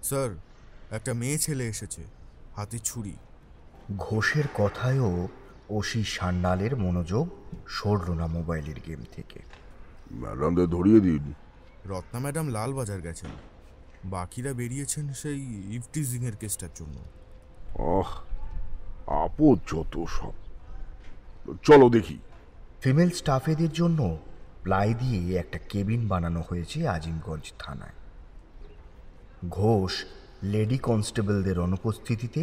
Sir, একটা মেয়ে ছেলে এসেছে, হাতে ছুরি। ঘোষের কথায়ও ওসি সান্যালের মনোযোগ সরল না মোবাইলের গেম থেকে। ম্যাডামদের ধরিয়ে দিন। রত্না ম্যাডাম লালবাজার গেছেন, বাকিরা বেরিয়েছেন সেই ইভটিজিংয়ের কেসটার জন্য। আহ, আপদ যত সব। চলো দেখি। ফিমেল স্টাফেদের জন্য প্লাই দিয়ে একটা কেবিন বানানো হয়েছে আজিমগঞ্জ থানায়। ঘোষ লেডি কনস্টেবলদের অনুপস্থিতিতে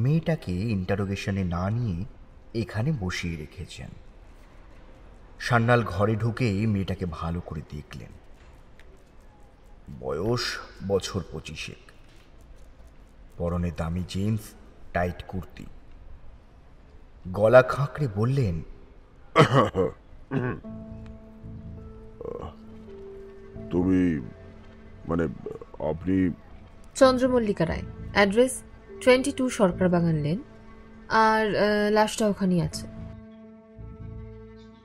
মেয়েটাকে ইন্টারোগেশনে না নিয়ে এখানে বসিয়ে রেখেছেন। সান্যাল ঘরে ঢুকে মেয়েটাকে ভালো করে দেখলেন। বয়স বছর 25, পরনে দামি জিন্স, টাইট কুর্তি। গলা খাঁকড়ে বললেন, তুমি মানে আপনি? চন্দ্রমল্লিকা রায়, অ্যাড্রেস 22 সরকার বাগান লেন, আর লাশটা ওখানেই আছে।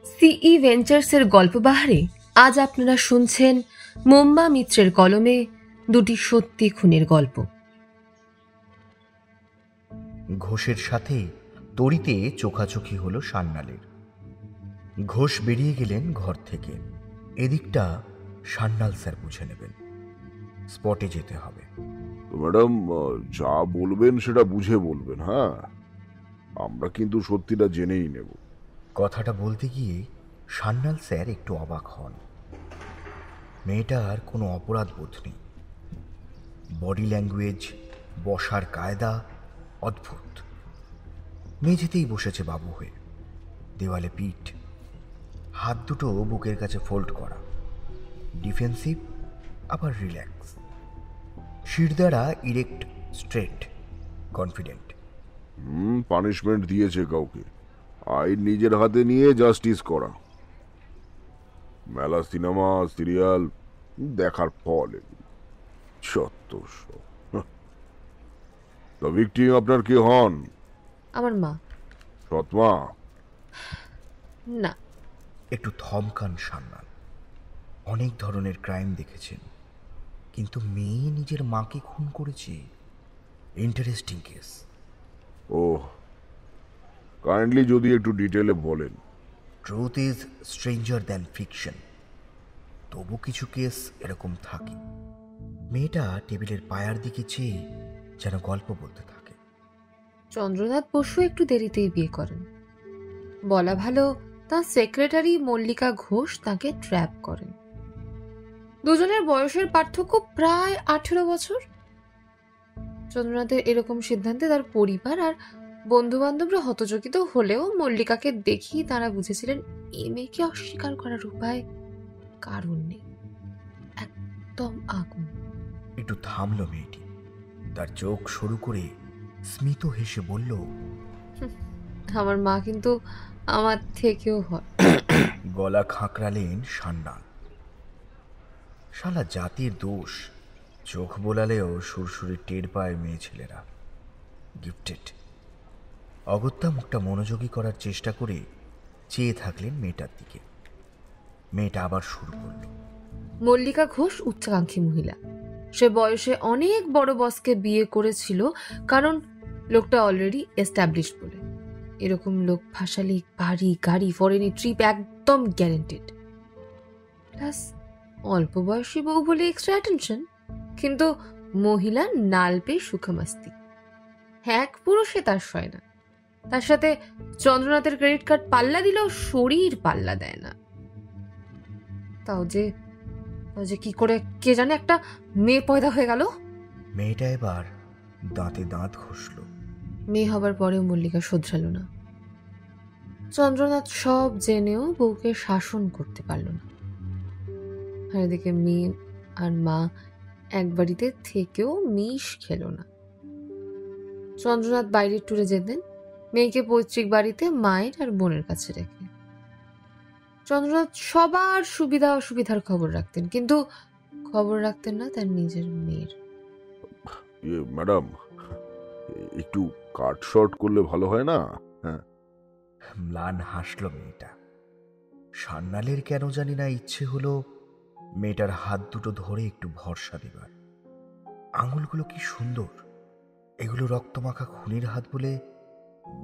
সিই ভেঞ্চার্সের গল্পবাহারে আজ আপনারা শুনছেন মোম্বা মিত্রের কলমে দুটি সত্যি খুনের গল্প। ঘোষের সাথে তড়িতে চোখাচোখি হলো সান্যালের। ঘোষ বেরিয়ে গেলেন ঘর থেকে। এদিকটা সান্যাল স্যার বুঝে নেবেন, স্পটে যেতে হবে। তো ম্যাডাম, যা বলবেন সেটা বুঝে বলবেন। হ্যাঁ, আমরা কিন্তু সত্যিটা জেনেই নেব। কথাটা বলতে গিয়ে সান্যাল স্যার একটু অবাক হন। মেয়েটার কোনো অপরাধ বোধ নেই। বডি ল্যাঙ্গুয়েজ, বসার কায়দা অদ্ভুত। মেঝেতেই বসেছে বাবু হয়ে, দেওয়ালে পিঠ, হাত দুটো বুকের কাছে ফোল্ড করা, ডিফেন্সিভ আবার রিল্যাক্স। শিরদাঁড়া ইরেক্ট, স্ট্রেট, কনফিডেন্ট। পানিশমেন্ট দিয়েছে কাউকে, আইন নিজের হাতে নিয়ে জাস্টিস করা। মেলা সিনেমা সিরিয়াল দেখার ফল সত্য। দ্য ভিকটিম আপনার কে হন? আমার মা। সৎমা? না। একটু থমকান সান্যাল। অনেক ধরনের ক্রাইম দেখেছেন, কিন্তু মেয়ে নিজের মাকে খুন করেছে। Interesting case. ওহ, কাইন্ডলি যদি একটু ডিটেলে বলেন। Truth is stranger than fiction. তবু কিছু কেস এরকম থাকে। মেয়েটা টেবিলের পায়ার দিকে চেয়ে যেন গল্প বলতে থাকে। চন্দ্রনাথ বসু একটু দেরিতেই বিয়ে করেন। বলা ভালো, তার সেক্রেটারি মল্লিকা ঘোষ তাকে ট্র্যাপ করেন। দুজনের বয়সের পার্থক্য প্রায় 18 বছর। চন্দ্রনাথের এরকম সিদ্ধান্তে তার পরিবার আর বন্ধু বান্ধবরা হতচকিত হলেও মল্লিকাকে দেখি তারা বুঝেছিলেন এই মেয়েকে অস্বীকার করার উপায় কারণ নেই। একদম আগুন। একটু থামল মেয়েটি, তার চোখ সরু করে স্মিত হেসে বলল, আমার মা কিন্তু আমার থেকেও হয়। গলা খাঁকড়ালেন সান্যাল। শালা জাতির দোষ, চোখ বোলালেও সুরসুরি টের পায় মেয়ে ছেলেরা। গিফটেড। অগত্যা মুখটা মনোযোগী করার চেষ্টা করে চেয়ে থাকলেন মেয়েটার দিকে। মেয়েটা আবার শুরু করল। মল্লিকা ঘোষ উচ্চাকাঙ্ক্ষী মহিলা। সে বয়সে অনেক বড় বসকে বিয়ে করেছিল, কারণ লোকটা অলরেডি এস্টাবলিশ বলে। এরকম লোক ফাঁসালি বাড়ি গাড়ি ফরেনি ট্রিপ একদম গ্যারেন্টেড। প্লাস অল্প বয়সী বউ বলে এক্সট্রা অ্যাটেনশন, কিন্তু মহিলা নাল পেয়ে সুখমাস্তি। এক পুরুষে তার সয় না। তার সাথে চন্দ্রনাথের ক্রেডিট কার্ড পাল্লা দিলেও শরীর পাল্লা দেয় না। তাও যে কি করে কে জানে একটা মেয়ে পয়দা হয়ে গেল। মেয়েটা এবার দাঁতে দাঁত ঘষল। মেয়ে হবার পরেও মল্লিকা শোধরালো না। চন্দ্রনাথ সব জেনেও বউকে শাসন করতে পারল না। আর এদিকে মেয়ে আর মা এক বাড়িতে থেকেও মিশ খেল না। চন্দ্রনাথ বাইরের ট্যুরে যেতেন, মেয়েকে পৈতৃক বাড়িতে মায়ের আর বোনের কাছে রেখে। চন্দ্রনাথ সবার সুবিধা অসুবিধার খবর রাখতেন, কিন্তু খবর রাখতেন না তার নিজের মেয়ের। ম্যাডাম, একটু কাট শর্ট করলে ভালো হয় না? হ্যাঁ। ম্লান হাসল মেয়েটা। সান্যালের কেন জানি না ইচ্ছে হলো মেয়েটার হাত দুটো ধরে একটু ভরসা দেবার। আঙুলগুলো কি সুন্দর! এগুলো রক্তমাখা খুনির হাত বলে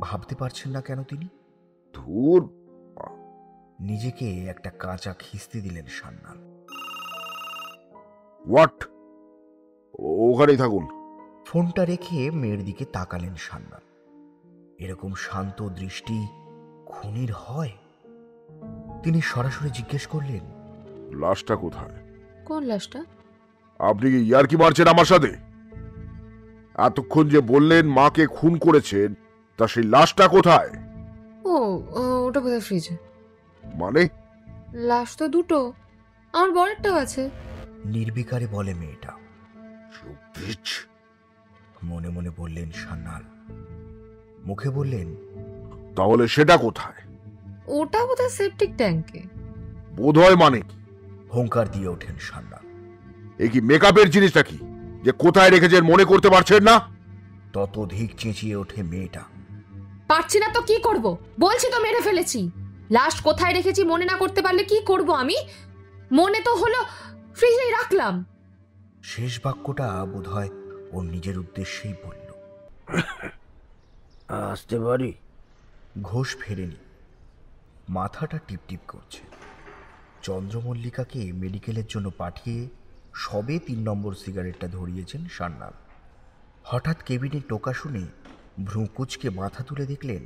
ভাবতে পারছেন না কেন তিনি? ধুর, নিজেকে একটা কাঁচা খিস্তি দিলেন সান্যাল। হোয়াট? ওখানেই থাকুন। ফোনটা রেখে মেয়ের দিকে তাকালেন সান্যাল। এরকম শান্ত দৃষ্টি খুনির হয়? তিনি সরাসরি জিজ্ঞেস করলেন, লাশটা কোথায়? কোন লাশটা? আপনি কি ইয়ার্কি মারছেন আমার সাথে? এতক্ষণ যে বললেন মাকে খুন করেছেন, তা সেই লাশটা কোথায়? ও ওটা বোধহয় ফ্রিজে। মানে? লাশ তো দুটো, আমার বরেরটাও আছে। নির্বিকারে বলে মেয়েটা। You bitch! মনে মনে বললেন সান্যাল। মুখে বললেন, তাহলে সেটা কোথায়? ওটা বোধহয় সেপটিক ট্যাঙ্কে। বোধ হয় মানে কি? হুঙ্কার দিয়ে ওঠেন সান্যাল। এ কি মেকআপের জিনিসটা কি যে কোথায় রেখেছেন মনে করতে পারছেন না? ততোধিক চেঁচিয়ে ওঠে মেয়েটা। পারছি না তো কি করব? বলছি তো মেরে ফেলেছি। লাশ কোথায় রেখেছি মনে না করতে পারলে কি করব আমি? মনে তো হলো, ফ্রিজেই রাখলাম। শেষ বাক্যটা বোধহয় ওর নিজের উদ্দেশ্যেই বলল। আসতে পারি? ঘোষ ফেরেনি, মাথাটা টিপটিপ করছে। চন্দ্রমল্লিকাকে মেডিকেলের জন্য পাঠিয়ে সবে 3 নম্বর সিগারেটটা ধরিয়েছেন সান্যাল। হঠাৎ কেবিনে টোকা শুনে ভ্রু কুঁচকে মাথা তুলে দেখলেন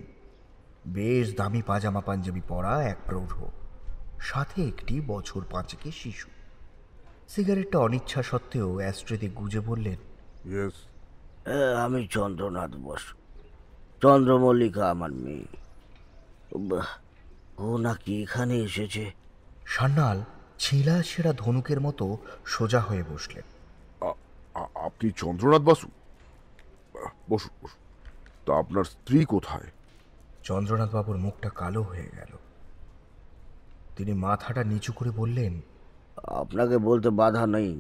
বেশ দামি পাজামা পাঞ্জাবি পরা এক প্রৌঢ়, সাথে একটি বছর 5 শিশু। সিগারেটটা অনিচ্ছা সত্ত্বেও অ্যাস্ট্রেতে গুজে বললেন, ইয়েস। আমি চন্দ্রনাথ বসু। চন্দ্রমল্লিকা আমার মেয়ে। বাহ, ও নাকি এখানে এসেছে? সান্যাল ছিঁড়া ছেঁড়া ধনুকের মতো সোজা হয়ে বসলেন। আপনি চন্দ্রনাথ বাসু? বসুন বসুন। তা আপনার স্ত্রী কোথায়? চন্দ্রনাথ বাবুর মুখটা কালো হয়ে গেল। তিনি মাথাটা নিচু করে বললেন, আপনাকে বলতে বাধা নেই।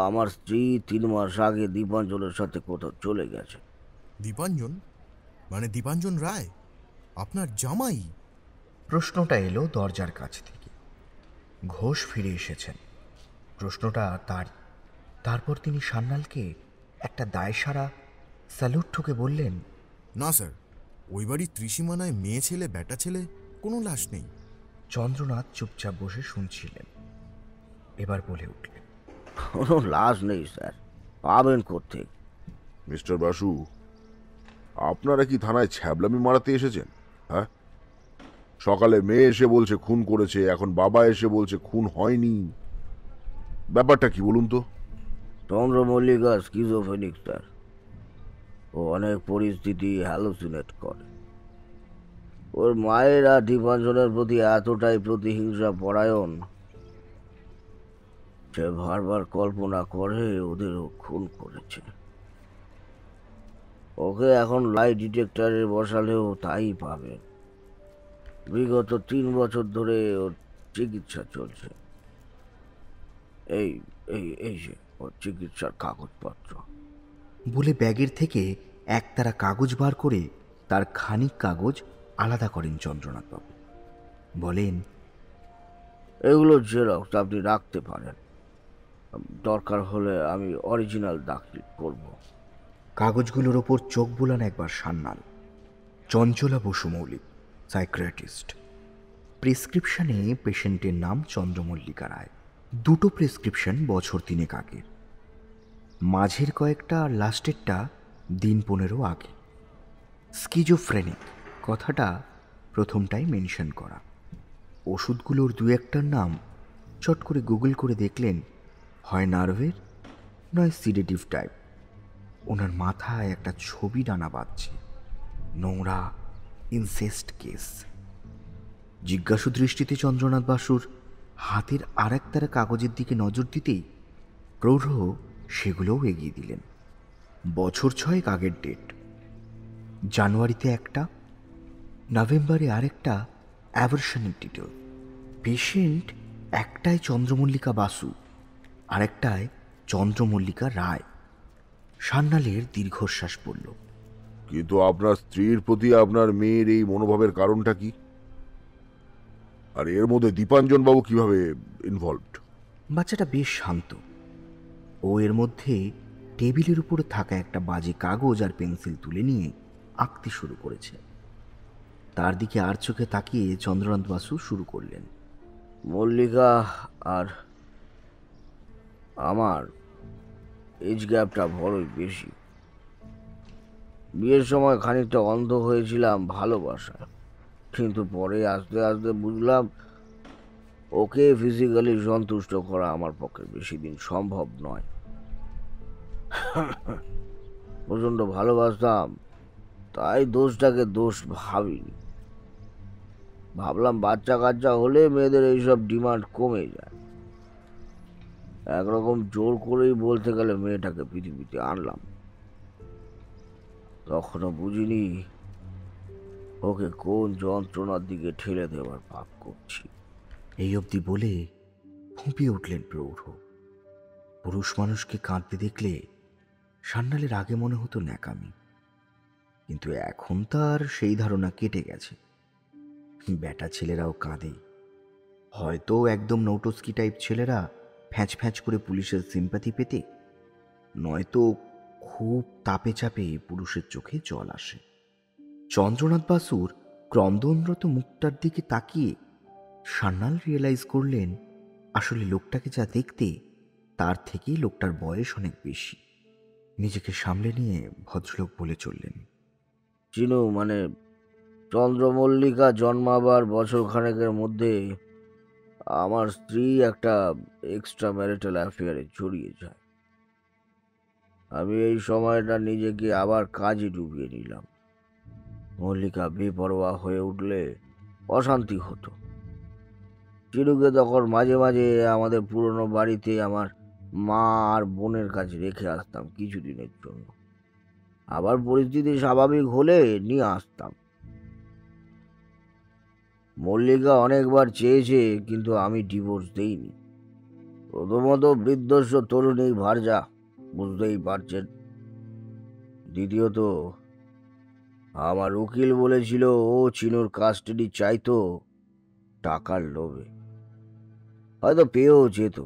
আমার স্ত্রী 3 মাস আগে দীপাঞ্জলের সাথে কোথাও চলে গেছে। দীপাঞ্জন? মানে দীপাঞ্জন রায় আপনার জামাই? প্রশ্নটা এলো দরজার কাছ থেকে। ঘোষ ফিরে এসেছেন। প্রশ্নটা তার। তারপর তিনি সান্যালকে একটা দায়সারা স্যালুট ঠুকে বললেন, না স্যার, ওই বাড়ির ত্রিসীমানায় মেয়ে ছেলে বেটা ছেলে কোনো লাশ নেই। চন্দ্রনাথ চুপচাপ বসে শুনছিলেন। এবার বলে উঠলেন, কোনো লাশ নেই স্যার, পাবেন কোত্থেকে? মিস্টার বাসু, আপনারা কি থানায় ছ্যাবলামি মারাতে এসেছেন? হ্যাঁ, সকালে মেয়ে এসে বলছে খুন করেছে, এখন বাবা এসে বলছে খুন হয়নি। ব্যাপারটা কি বলুন তো? চন্দ্রমল্লিকা স্কিজোফ্রেনিক স্যার। ও অনেক পরিস্থিতি হ্যালোসিনেট করে। ওর মায়েরা দীপাঞ্জনের প্রতি এতটাই প্রতিহিংসা পরায়ণ, সে বারবার কল্পনা করে ওদেরও খুন করেছে। ওকে এখন লাই ডিটেক্টরে বসালেও তাই পাবে। বিগত 3 বছর ধরে ওর চিকিৎসা চলছে। এই এই এই যে ওর চিকিৎসার কাগজপত্র। বলে ব্যাগের থেকে একতারা কাগজ বার করে তার খানিক কাগজ আলাদা করেন চন্দ্রনাথবাবু। বলেন, এগুলো জেরক্স আপনি রাখতে পারেন, দরকার হলে আমি অরিজিনাল দাখিল করব। কাগজগুলোর ওপর চোখ বোলান একবার সান্যাল। চঞ্চলা বসু মৌলিক, সাইকিয়াট্রিস্ট। প্রেসক্রিপশনে পেশেন্টের নাম চন্দ্রমল্লিকা রায়। 2টো প্রেসক্রিপশন বছর 3 আগের, মাঝের কয়েকটা আর লাস্টেরটা দিন 15 আগে। স্কিজোফ্রেনিক কথাটা প্রথমটাই মেনশন করা। ওষুধগুলোর 2-1টার নাম চট করে গুগল করে দেখলেন, হয় নার্ভের নয় সিডেটিভ টাইপ। ওনার মাথায় একটা ছবি ডানা বাঁধছে, নোংরা ইনসেস্ট কেস। জিজ্ঞাসু দৃষ্টিতে চন্দ্রনাথ বাসুর হাতের আর একতারা কাগজের দিকে নজর দিতেই প্রৌঢ় সেগুলোও এগিয়ে দিলেন। বছর 6 আগের ডেট। জানুয়ারিতে একটা, নভেম্বরে আরেকটা অ্যাভারশনের ডিটেল। পেশেন্ট একটায় চন্দ্রমল্লিকা বাসু, আরেকটায় চন্দ্রমল্লিকা রায়। সান্যালের দীর্ঘশ্বাস পড়ল। কিন্তু আপনার স্ত্রীর প্রতি আপনার মেয়ের এই মনোভাবের কারণটা কি? আর এর মধ্যে দীপাঞ্জন বাবু কিভাবে ইনভলভড? বাচ্চাটা বেশ শান্ত। ও এর মধ্যে টেবিলের উপরে থাকা একটা বাজে কাগজ আর পেন্সিল তুলে নিয়ে আঁকতে শুরু করেছে। তার দিকে আর চোখে তাকিয়ে চন্দ্রনাথ বাসু শুরু করলেন। মল্লিকা আর আমার এজ গ্যাপটা বড়ই বেশি। বিয়ের সময় খানিকটা অন্ধ হয়েছিলাম ভালোবাসায়, কিন্তু পরে আস্তে আস্তে বুঝলাম ওকে ফিজিক্যালি সন্তুষ্ট করা আমার পক্ষে বেশি দিন সম্ভব নয়। প্রচণ্ড ভালোবাসতাম, তাই দোষটাকে দোষ ভাবিনি। ভাবলাম বাচ্চা কাচ্চা হলে মেয়েদের এইসব ডিমান্ড কমে যায়। একরকম জোর করেই বলতে গেলে মেয়েটাকে পৃথিবীতে আনলাম। তখনও বুঝিনি ওকে কোন যন্ত্রণার দিকে ঠেলে দেওয়ার পাপ করছি। এই অবধি বলে ফুঁপিয়ে উঠলেন প্রৌঢ়। পুরুষ মানুষকে কাঁদতে দেখলে সান্যালের আগে মনে হতো ন্যাকামি, কিন্তু এখন তার সেই ধারণা কেটে গেছে। বেটা ছেলেরাও কাঁদে, হয়তো একদম নৌটস্কি টাইপ ছেলেরা ফ্যাঁচ ফ্যাঁচ করে পুলিশের সিম্প্যাথি পেতে, নয়তো খুব তাপে চাপে পুরুষের চোখে জল আসে। চন্দ্রনাথ বাসুর ক্রন্দনরত মুখটার দিকে তাকিয়ে সান্যাল রিয়েলাইজ করলেন আসলে লোকটাকে যা দেখতে তার থেকেই লোকটার বয়স অনেক বেশি। নিজেকে সামলে নিয়ে ভদ্রলোক বলে চললেন, চিনু, মানে চন্দ্রমল্লিকা জন্মাবার বছর খানেকের মধ্যে আমার স্ত্রী একটা এক্সট্রা ম্যারিটাল অ্যাফেয়ারে জড়িয়ে যায়। আমি এই সময়টা নিজেকে আবার কাজে ডুবিয়ে নিলাম। মল্লিকা বেপরোয়া হয়ে উঠলে অশান্তি হতো। চিনুকে তখন মাঝে মাঝে আমাদের পুরনো বাড়িতে আমার মা আর বোনের কাছে রেখে আসতাম কিছুদিনের জন্য। আবার পরিস্থিতি স্বাভাবিক হলে নিয়ে আসতাম। মল্লিকা অনেকবার চেয়েছে, কিন্তু আমি ডিভোর্স দেইনি। প্রথমত বৃদ্ধস্ব তরুণী ভার্যা, বুঝতেই পারছেন। দ্বিতীয়ত আমার উকিল বলেছিল ও চিনুর কাস্টাডি চাইতো টাকার লোভে, হয়তো পেয়েও যেত।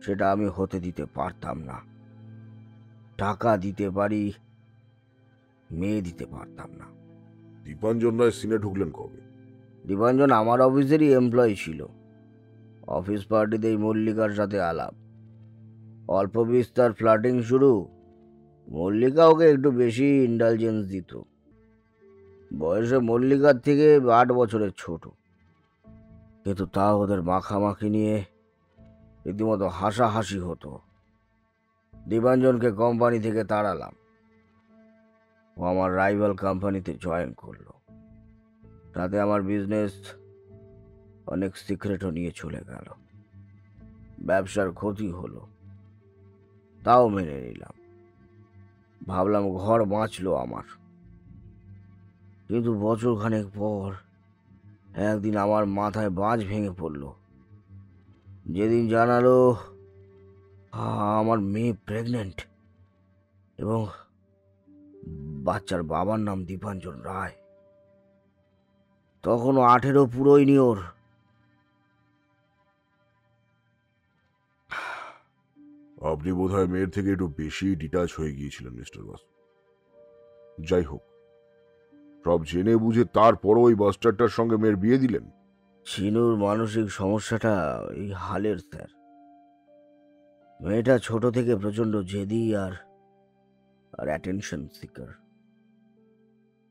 সেটা আমি হতে দিতে পারতাম না। টাকা দিতে পারি, মেয়ে দিতে পারতাম না। দীপাঞ্জন রায় সিনে ঢুকলেন কবে? দীপাঞ্জন আমার অফিসেরই এমপ্লয়ি ছিল। অফিস পার্টিতেই মল্লিকার সাথে আলাপ, অল্প বিস্তার ফ্লার্টিং শুরু। মল্লিকা ওকে একটু বেশি ইন্ডালজেন্স দিত। বয়সে মল্লিকার থেকে 8 বছরের ছোট, কিন্তু তা ওদের মাখামাখি নিয়ে রীতিমতো হাসাহাসি হতো। দীপাঞ্জনকে কোম্পানি থেকে তাড়ালাম, ও আমার রাইভাল কোম্পানিতে জয়েন করলো। তাতে আমার বিজনেস অনেক সিক্রেটও নিয়ে চলে গেল। ব্যবসার ক্ষতি হলো, তাও মেনে নিলাম। ভাবলাম ঘর বাঁচলো আমার। কিন্তু বছরখানেক পর একদিন আমার মাথায় বাজ ভেঙে পড়ল। যেদিন জানালো আমার মেয়ে প্রেগনেন্ট এবং বাচ্চার বাবার নাম দীপাঞ্জন রায়। তখনও 18 পুরোয়নি ওর। আপনি বোধহয় মেয়ের থেকে একটু বেশি ডিটাচ হয়ে গিয়েছিলেন মিস্টার বাসু। যাই হোক, সব জেনে বুঝে তারপরও ওই বাস্টারটার সঙ্গে মেয়ের বিয়ে দিলেন? চিনুর মানসিক সমস্যাটা এই হালের, স্যার। মেয়েটা ছোট থেকে প্রচন্ড জেদি আর অ্যাটেনশন সিকার।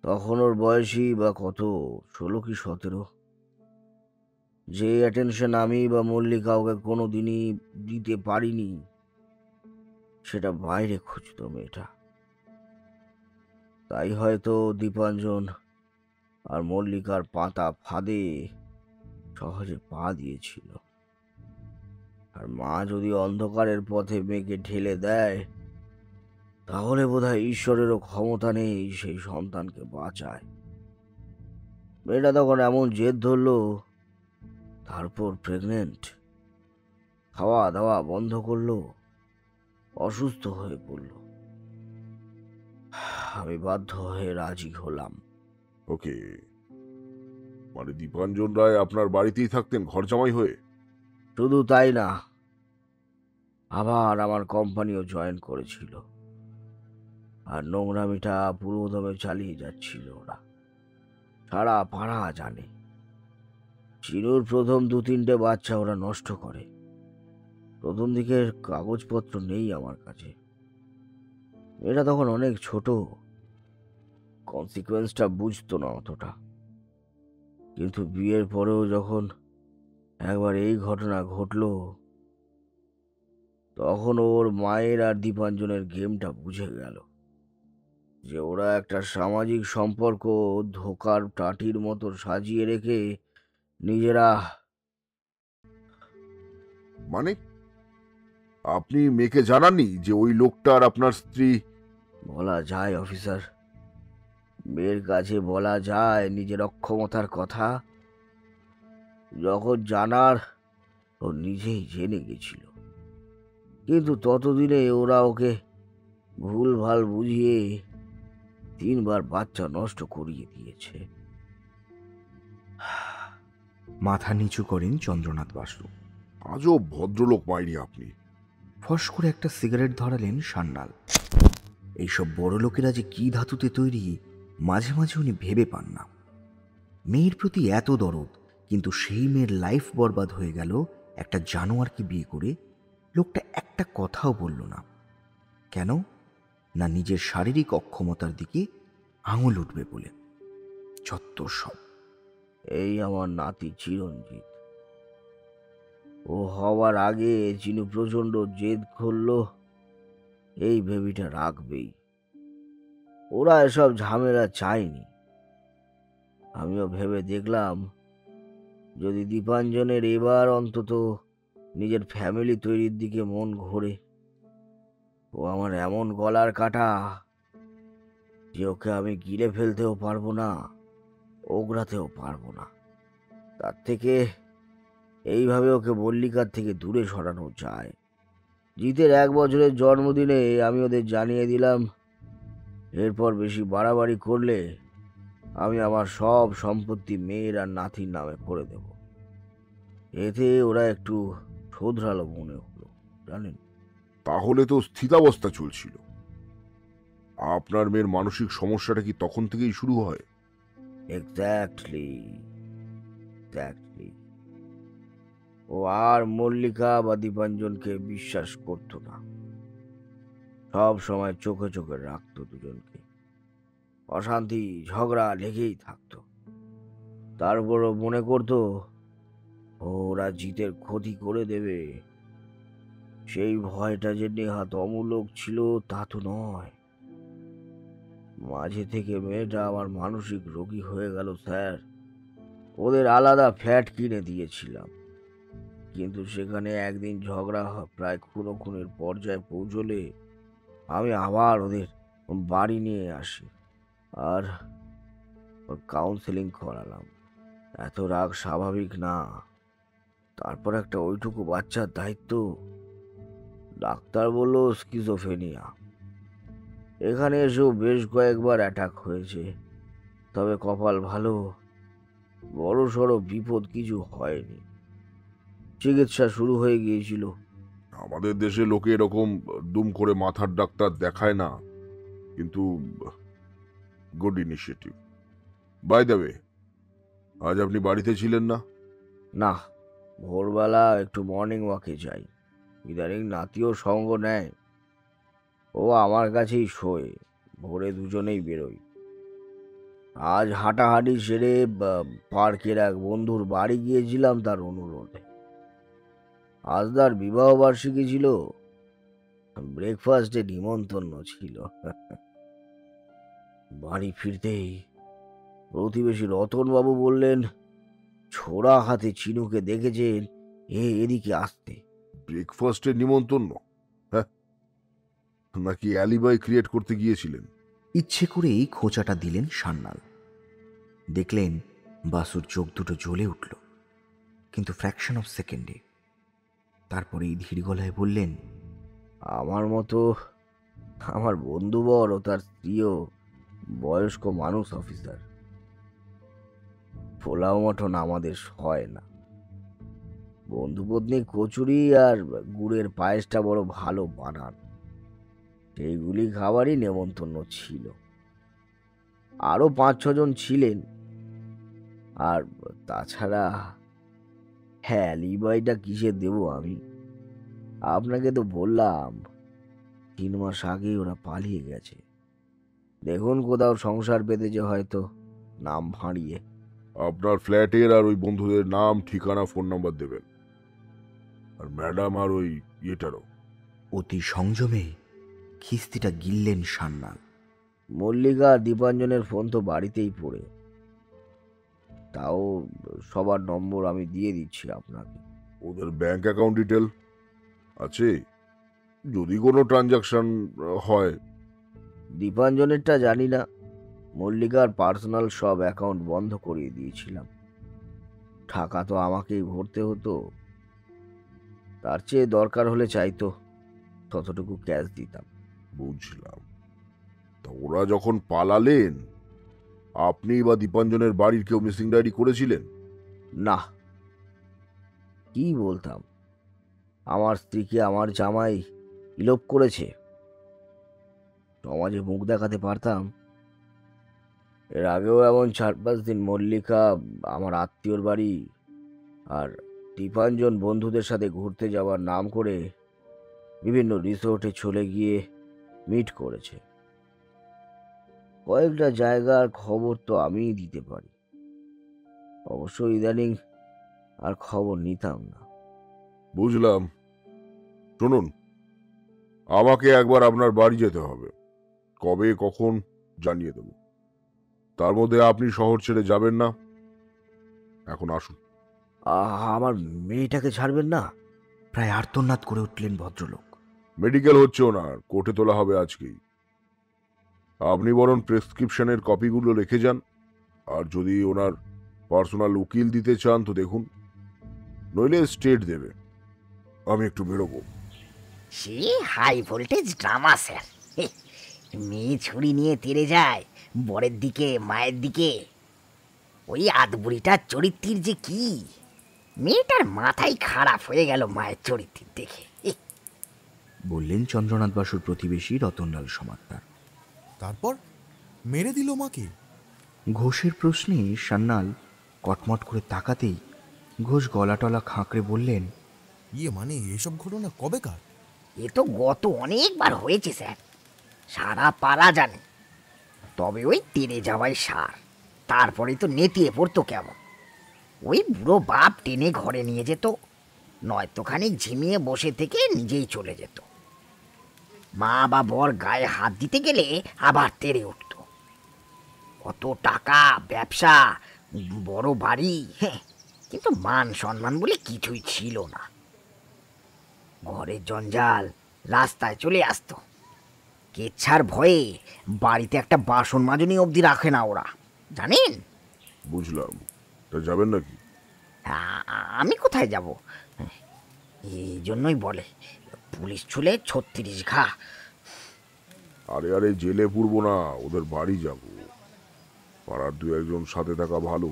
তখন ওর বয়সই বা কত, 16 কি 17। যে অ্যাটেনশন আমি বা মল্লিকা ওকে কোনোদিনই দিতে পারিনি, সেটা বাইরে খুঁজতো মেয়েটা। তাই হয়তো দীপাঞ্জন আর মল্লিকার পাতা ফাঁদে সহজে পা দিয়েছিল। আর মা যদি অন্ধকারের পথে মেয়েকে ঠেলে দেয়, তাহলে বোধহয় ঈশ্বরেরও ক্ষমতা নেই সেই সন্তানকে বাঁচায়। মেয়েটা তখন এমন জেদ ধরলো, তারপর প্রেগনেন্ট, খাওয়া দাওয়া বন্ধ করলো, অসুস্থ হয়ে পড়ল। আমি বাধ্য হয়ে রাজি হলাম। ওকে, মানে দীপাঞ্জন রায় আপনার বাড়িতেই থাকতেন ঘর জামাই হয়ে? শুধু তাই না, আবার আমার কোম্পানিও জয়েন করেছিল, আর নোংরামিটা পুরোদমে চালিয়ে যাচ্ছিল ওরা। সারা পাড়া জানে। চিনুর প্রথম 2-3টে বাচ্চা ওরা নষ্ট করে। প্রথম দিকের কাগজপত্র নেই আমার কাছে। এটা তখন অনেক ছোট, কনসিকুয়েন্সটা বুঝতো না অতটা। কিন্তু বিয়ের পরেও যখন একবার এই ঘটনা ঘটলো, তখন ওর মায়ের আর দীপাঞ্জনের গেমটা বুঝে গেল যে ওরা একটা সামাজিক সম্পর্ক ধোকার টাটির মতো সাজিয়ে রেখে নিজেরা। মানে আপনি মেয়েকে জানাননি যে ওই লোকটা আর আপনার স্ত্রী? বলা যায় অফিসার, মেয়ের কাছে বলা যায় নিজের অক্ষমতার কথা। যখন জানার, ও নিজেই জেনে গেছিল। কিন্তু ততদিনে ওরা ওকে ভুলভাল বুঝিয়ে 3বার বাচ্চা নষ্ট করিয়ে দিয়েছে। মাথা নিচু করেন চন্দ্রনাথ বাসু। আজও ভদ্রলোক পাইনি আপনি। ফস করে একটা সিগারেট ধরালেন সান্যাল। এইসব বড় লোকেরা যে কি ধাতুতে তৈরি, মাঝে মাঝে উনি ভেবে পান না। মেয়ের প্রতি এত দরদ, কিন্তু সেই মেয়ের লাইফ বরবাদ হয়ে গেল একটা জানোয়ারকে বিয়ে করে। লোকটা একটা কথাও বলল না। কেন না, নিজের শারীরিক অক্ষমতার দিকে আঙুল উঠবে বলে। চত্বর সব। এই আমার নাতি চিরঞ্জিত। ও হওয়ার আগে চিনু প্রচণ্ড জেদ করল এই বেবিটা রাখবেই। ওরা এসব ঝামেলা চায়নি। আমিও ভেবে দেখলাম, যদি দীপাঞ্জনের এবার অন্তত নিজের ফ্যামিলি তৈরির দিকে মন ঘোরে, ও আমার এমন গলার কাটা যে ওকে আমি গিলে ফেলতেও পারবো না, ওগড়াতেও পারবো না। তার থেকে এইভাবে ওকে মল্লিকার থেকে দূরে সরানো যায়। জিতের 1 বছরের জন্মদিনে আমি ওদের জানিয়ে দিলাম, এরপর বেশি বাড়াবাড়ি করলে আমি আমার সব সম্পত্তি মেয়ের আর নাতির নামে করে দেব। এতে ওরা একটু শোধরালো মনে হলো, জানেন। তাহলে তো স্থিতাবস্থা চলছিল। আপনার মেয়ের মানসিক সমস্যাটা কি তখন থেকেই শুরু হয়? এক্স্যাক্টলি। ও আর মল্লিকা বা দীপাঞ্জনকে বিশ্বাস করতো না। সব সময় চোখে চোখে রাখতো দুজনকে। অশান্তি ঝগড়া লেগেই থাকতো। তারপরও মনে করতো ওরা জিতের ক্ষতি করে দেবে। সেই ভয়টা যে নেহাত অমূলক ছিল তা তো নয়। মাঝে থেকে মেয়েটা আমার মানসিক রোগী হয়ে গেল স্যার। ওদের আলাদা ফ্ল্যাট কিনে দিয়েছিলাম, কিন্তু সেখানে একদিন ঝগড়া প্রায় খুনোখুনির পর্যায়ে পৌঁছলে আমি আবার ওদের বাড়ি নিয়ে আসি আর কাউন্সেলিং করালাম। এত রাগ স্বাভাবিক না। তারপর একটা ওইটুকু বাচ্চার দায়িত্ব। ডাক্তার বলল স্কিজোফেনিয়া। এখানে এসেও বেশ কয়েকবার অ্যাটাক হয়েছে, তবে কপাল ভালো, বড় সড়ো বিপদ কিছু হয়নি। চিকিৎসা শুরু হয়ে গিয়েছিল। আমাদের দেশে লোকে এরকম দুম করে মাথার ডাক্তার দেখায় না, কিন্তু good initiative. By the way, আজ আপনি বাড়িতে ছিলেন না? না, ভোরবেলা একটু মর্নিং ওয়াকে যাই। ইদানিং নাতিও সঙ্গ নেয়। ও আমার কাছেই শোয়। ভোরে দুজনেই বেরোই। আজ হাঁটাহাঁটি সেরে পার্কের এক বন্ধুর বাড়ি গিয়েছিলাম তার অনুরোধে। আজ তার বিবাহ বার্ষিকী ছিল, ব্রেকফাস্টে নিমন্ত্রণ ছিল। বাড়ি ফিরতেই প্রতিবেশী রতনবাবু বললেন, ছোড়া হাতে চিনুকে দেখেছেন এদিকে আসতে। ব্রেকফাস্টের নিমন্ত্রণ? হ্যাঁ, নাকি অ্যালিবাই ক্রিয়েট করতে গিয়েছিলেন? ইচ্ছে করেই খোঁচাটা দিলেন সান্যাল। দেখলেন বাসুর চোখ দুটো জ্বলে উঠল, কিন্তু ফ্র্যাকশন অফ সেকেন্ডে। তারপরেই ধীর গলায় বললেন, আমার মতো আমার বন্ধুবর ও তার স্ত্রীও বয়স্ক মানুষ অফিসার। পোলাও মটন আমাদের হয় না। বন্ধুপত্নী কচুরি আর গুড়ের পায়েসটা বড় ভালো বানান। সেইগুলি খাবারই নেমন্তন্ন ছিল। আরও 5-6 জন ছিলেন। আর তাছাড়া হ্যাঁ, অ্যালিবাইটা কিসে দেবো আমি? আপনাকে তো বললাম 3 মাস আগেই ওরা পালিয়ে গেছে। দেখুন কোথাও সংসার পেতেছে হয়তো, নাম ভাঁড়িয়ে। আপনার ফ্ল্যাটের আর ওই বন্ধুদের নাম, ঠিকানা, ফোন নাম্বার দেবেন। আর ম্যাডাম আর ওই ইয়েটারও। অতি সংযমে খিস্তিটা গিললেন সান্যাল। মল্লিকা আর দীপাঞ্জনের ফোন তো বাড়িতেই পড়ে। তাও সবার নম্বর আমি দিয়ে দিচ্ছি আপনাকে। ওদের ব্যাংক অ্যাকাউন্ট ডিটেল আছে? যদি কোনো ট্রানজাকশন হয়। দীপাঞ্জনেরটা জানি না, মল্লিকার পার্সোনাল সব অ্যাকাউন্ট বন্ধ করিয়ে দিয়েছিলাম। টাকা তো আমাকেই ভরতে হতো, তার চেয়ে দরকার হলে চাইতো ততটুকু ক্যাশ দিতাম। বুঝলাম। তা ওরা যখন পালালেন, আপনি বা দীপাঞ্জনের বাড়ির কেউ মিসিং ডায়েরি করেছিলেন? না, কি বলতাম, আমার স্ত্রীকে আমার জামাই ইলোপ করেছে, সমাজে মুখ দেখাতে পারতাম। এর আগেও এমন 4-5 দিন মল্লিকা আমার আত্মীয়র বাড়ি আর দীপাঞ্জন বন্ধুদের সাথে ঘুরতে যাওয়ার নাম করে বিভিন্ন রিসোর্টে চলে গিয়ে মিট করেছে। কয়েকটা জায়গার খবর তো আমিই দিতে পারি, অবশ্য ইদানিং আর খবর নিতাম না। বুঝলাম। শুনুন, আমাকে একবার আপনার বাড়ি যেতে হবে, কবে কখন জানিয়ে দেব। তার মধ্যে আপনি শহর ছেড়ে যাবেন না। এখন আসুন। আমার মেয়েটাকে ছাড়বেন না? প্রায় আর্তনাদ করে উঠলেন ভদ্রলোক। মেডিকেল হচ্ছে ওনার, কোর্টে তোলা হবে আজকেই। আপনি বরং প্রেসক্রিপশনের কপিগুলো রেখে যান। আর যদি ওনার পার্সোনাল উকিল দিতে চান তো দেখুন, নইলে স্টেট দেবে। আমি একটু বেরোবো। সে হাই ভোল্টেজ ড্রামা স্যার। মেয়ে ছুরি নিয়ে তেড়ে যায় বরের দিকে, মায়ের দিকে। ওই আধবুড়িটার চরিত্রের যে কি, মেয়েটার মাথাই খারাপ হয়ে গেল মায়ের চরিত্র দেখে। বললেন চন্দ্রনাথ বাসুর প্রতিবেশী রতনলাল সমাদ্দার। তারপর মেরে দিল মাকে? ঘোষের প্রশ্নে সান্যাল কটমট করে তাকাতেই ঘোষ গলাটলা খাঁকড়ে বললেন, ইয়ে মানে এসব ঘটনা কবেকার? এ তো গত অনেকবার হয়েছে স্যার, সারা পাড়া জানে। তবে ওই তেড়ে যাওয়াই সার, তারপরে তো নেতিয়ে পড়তো কেমন। ওই বুড়ো বাপ টেনে ঘরে নিয়ে যেত, নয়তো খানিক ঝিমিয়ে বসে থেকে নিজেই চলে যেত। মা বা বর গায়ে হাত দিতে গেলে আবার তেড়ে উঠত। কত টাকা, ব্যবসা, বড় বাড়ি, হ্যাঁ, কিন্তু মান সম্মান বলে কিছুই ছিল না। ঘরের জঞ্জাল, রাস্তায় চলে আসতো। কেচ্ছার ভয়ে বাড়িতে একটা বাসন মাজনি অবধি রাখে না ওরা, জানেন? বুঝলাম। তা যাবেন নাকি? আমি কোথায় যাব? এই জন্যই বলে পুলিশ ছুলে 36 ঘা। আরে আরে, জেলে পুরবো না, ওদের বাড়ি যাব। পাড়ার 2-1 জন সাথে থাকা ভালো।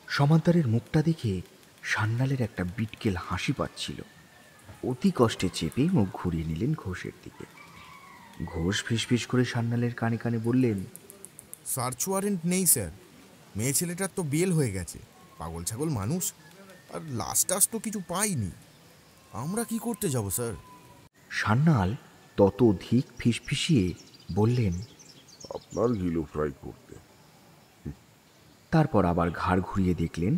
সমাদ্দারের মুখটা দেখে সান্যালের একটা বিটকেল হাসি পাচ্ছিল। অতি কষ্টে চেপে মুখ ঘুরিয়ে নিলেন ঘোষের দিকে। ঘোষ ফিসফিস করে সান্যালের কানে কানে বললেন, সার্চ ওয়ারেন্ট নেই স্যার, মেয়ে ছেলেটার তো বেল হয়ে গেছে। পাগল ছাগল মানুষ, আর লাস্ট টাস তো কিছু পাইনি। আমরা কি করতে যাব স্যার? সান্যাল তত অধিক ফিসফিসিয়ে বললেন, আপনার গিলো ফ্রাই করতে। তারপর আবার ঘাড় ঘুরিয়ে দেখলেন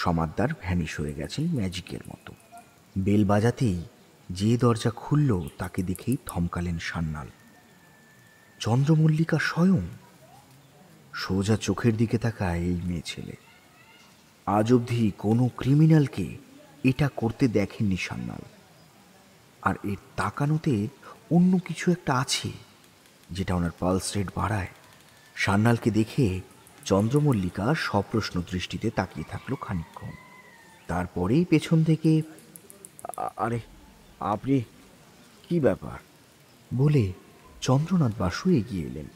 সমাদ্দার ভ্যানিশ হয়ে গেছেন ম্যাজিকের মতো। বেল বাজাতেই যে দরজা খুলল তাকে দেখেই থমকালেন সান্যাল। চন্দ্রমল্লিকা স্বয়ং। সোজা চোখের দিকে তাকায় এই মেয়ে ছেলে। আজ অবধি কোনো ক্রিমিনালকে এটা করতে দেখেননি সান্যাল। আর এর তাকানোতে অন্য কিছু একটা আছে যেটা ওনার পালস রেট বাড়ায়। সান্যালকে দেখে চন্দ্রমল্লিকা সপ্রশ্ন দৃষ্টিতে তাকিয়ে থাকলো খানিকক্ষণ। তারপরেই পেছন থেকে, আরে আপনি, কি ব্যাপার? বলে চন্দ্রনাথ বাসু এগিয়ে এলেন।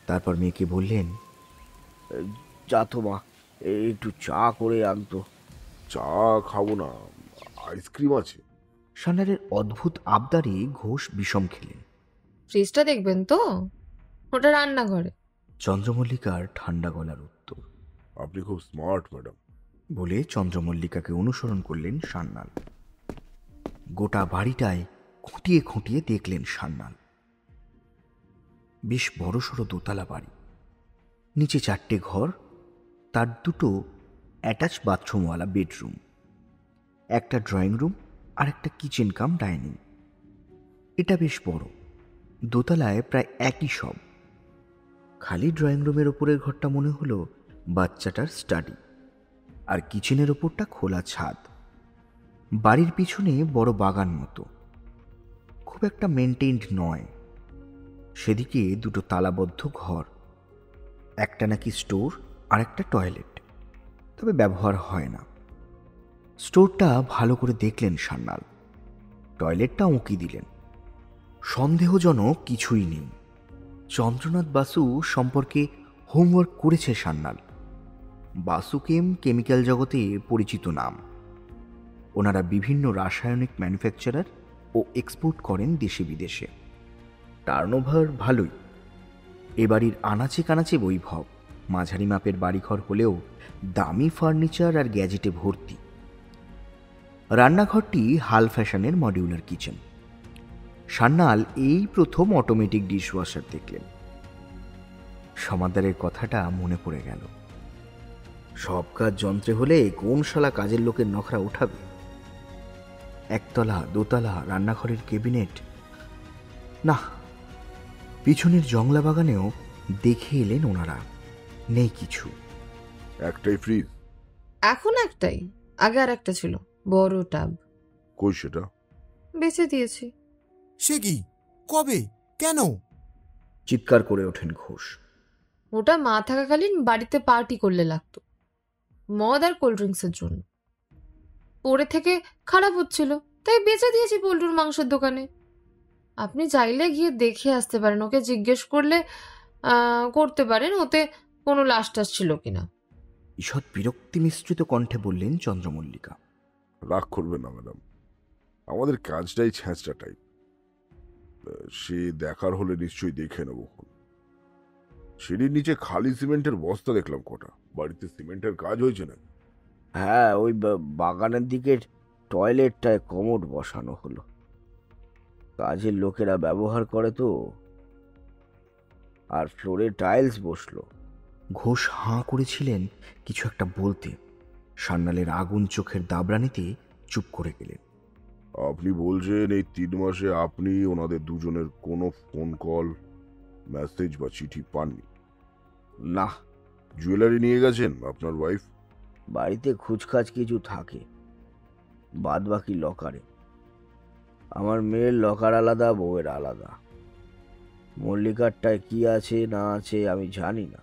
তারপর মেয়েকে বললেন, যা তো মা, একটু চা করে আনতো। চা খাবো না, আইসক্রিম আছে? সান্যালের অদ্ভুত আবদারে ঘোষ বিষম খেলেন। ফ্রিজটা দেখবেন তো, ওটা রান্নাঘরে। চন্দ্রমল্লিকার ঠান্ডা গলার উত্তর। আপনি খুব স্মার্ট ম্যাডাম। বলে চন্দ্রমল্লিকাকে অনুসরণ করলেন সান্যাল। গোটা বাড়িটায় খুঁটিয়ে খুঁটিয়ে দেখলেন সান্যাল। বেশ বড়সড় দোতলা বাড়ি, নিচে 4টে ঘর, তার 2টো অ্যাটাচ বাথরুমওয়ালা বেডরুম, একটা ড্রয়িং রুম আর একটা কিচেন কাম ডাইনিং। এটা বেশ বড়, দোতলায় প্রায় একই সব। খালি ড্রয়িং রুমের ওপরের ঘরটা মনে হলো বাচ্চাটার স্টাডি, আর কিচেনের ওপরটা খোলা ছাদ। বাড়ির পিছনে বড় বাগান মতো, খুব একটা মেনটেইনড নয়। সেদিকে 2টো তালাবদ্ধ ঘর, একটা নাকি স্টোর আর একটা টয়লেট, তবে ব্যবহার হয় না। স্টোরটা ভালো করে দেখলেন সান্যাল, টয়লেটটা উঁকি দিলেন। সন্দেহজনক কিছুই নেই। চন্দ্রনাথ বাসু সম্পর্কে হোমওয়ার্ক করেছে সান্যাল। বাসুকেম কেমিক্যাল জগতে পরিচিত নাম। ওনারা বিভিন্ন রাসায়নিক ম্যানুফ্যাকচারার ও এক্সপোর্ট করেন দেশে বিদেশে। টার্নওভার ভালোই। এ বাড়ির আনাচে কানাচে বৈভব। মাঝারি মাপের বাড়িঘর হলেও দামি ফার্নিচার আর গ্যাজেটে ভর্তি। রান্নাঘরটি হাল ফ্যাশনের মডিউলার কিচেন। সান্যাল এই প্রথম অটোমেটিক ডিশওয়াশার দেখলেন। সমাদারের কথাটা মনে পড়ে গেল। সব কাজ যন্ত্রে হলে কোন শালা কাজের লোকের নখরা উঠাবে? একতলা, দোতলা, রান্নাঘরের ক্যাবিনেট, না। পিছনের জংলা বাগানেও দেখে এলেন ওনারা, নেই কিছু। একটাই ফ্রিজ? এখন একটাই, আগে আর একটা ছিল, বড় টাব। কই সেটা? বেঁচে দিয়েছি। সে কি? কবে? কেন? চিৎকার করে ওঠেন ঘোষ। ওটা মা থাকাকালীন বাড়িতে পার্টি করলে লাগতো, মদ আর কোল্ড ড্রিঙ্কসের জন্য। পরে থেকে খারাপ হচ্ছিল, তাই বেচে দিয়েছি পোল্ট্রির মাংসের দোকানে। আপনি চাইলে গিয়ে দেখে আসতে পারেন, ওকে জিজ্ঞেস করলে করতে পারেন ওতে কোনো লাশ টাশ ছিল কিনা। ঈষৎ বিরক্তি মিশ্রিত কণ্ঠে বললেন চন্দ্রমল্লিকা। রাগ করবেন না ম্যাডাম, আমাদের কাজটাই ছ্যাঁচড়া টাইপ। সে দেখার হলে নিশ্চয়ই দেখে নেব। সিঁড়ির নিচে খালি সিমেন্টের বস্তা দেখলাম কটা। বাড়িতে সিমেন্টের কাজ হয়েছে না? হ্যাঁ, ওই বাগানের দিকের টয়লেটটায় কমোড বসানো হলো, কাজের লোকেরা ব্যবহার করে তো। আর ফ্লোরে টাইলস বসলো। ঘোষ হাঁ করেছিলেন কিছু একটা বলতে। সান্যালের আগুন চোখের দাবরানিতে চুপ করে গেলেন। আপনি বলছেন এই 3 মাসে আপনি ওনাদের দুজনের কোনো ফোন কল, মেসেজ বা চিঠি পাননি? না। জুয়েলারি নিয়ে গেছেন আপনার ওয়াইফ? বাড়িতে খুচখাচ কিছু থাকে, বাদ বাকি লকারে। আমার মেয়ের লকার আলাদা, বউয়ের আলাদা। মল্লিকারটায় কি আছে না আছে আমি জানি না।